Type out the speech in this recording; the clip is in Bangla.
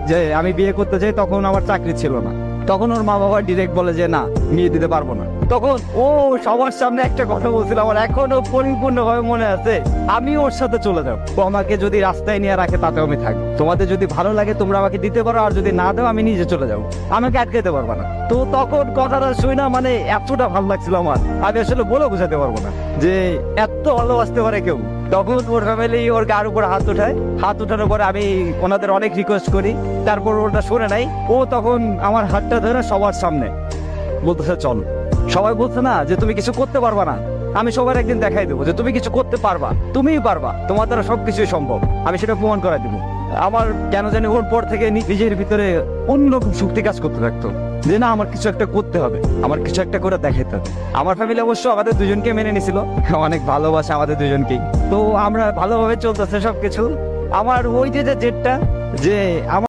যে আমি বিয়ে করতে চাই, তখন আমার চাকরি ছিল না। তখন ওর মা বাবা ডিরেক্ট বলে যে না, বিয়ে দিতে পারবো না। তখন ও সবার সামনে একটা কথা বলছিল, আমার এখনো পরিপূর্ণভাবে মনে আছে, আমি ওর সাথে চলে যাবো। ও আমাকে যদি রাস্তায় নিয়ে রাখে তাতেও আমি থাকবো। তোমাদের যদি ভালো লাগে তোমরা আমাকে দিতে পারো, আর যদি না দাও আমি নিজে চলে যাবো, আমাকে আটকাতে পারবো না। তো তখন কথাটা শুই না, মানে এতটা ভালো লাগছিল আমার, আমি আসলে বলে বোঝাতে পারবো না যে এত ভালোবাসতে পারে কেউ। তখন ওর ফ্যামিলি ওর গার উপর হাত উঠায়, হাত উঠানোর পরে আমি ওনাদের অনেক রিকোয়েস্ট করি, তারপর ওটা শুনে নাই। ও তখন আমার হাতটা ধরে সবার সামনে বলতেছে চল। সবাই বলছে না যে তুমি কিছু করতে পারবা না, আমি সবার একদিন দেখাই দেবো যে তুমি কিছু করতে পারবা, তুমিই পারবা, তোমার দ্বারা সবকিছুই সম্ভব, আমি সেটা প্রমাণ করাই দেবো। আমার কেন জানি ওর পর থেকে নিজের ভিতরে অন্যরকম শক্তি কাজ করতে থাকতো যে না, আমার কিছু একটা করতে হবে, আমার কিছু একটা করে দেখাইতে হবে। আমার ফ্যামিলি অবশ্য আমাদের দুজনকে মেনে নিছিল, অনেক ভালোবাসে আমাদের দুজনকেই। তো আমরা ভালোভাবে চলতেছে সবকিছু। আমার ওই যে জেদটা, যে আমার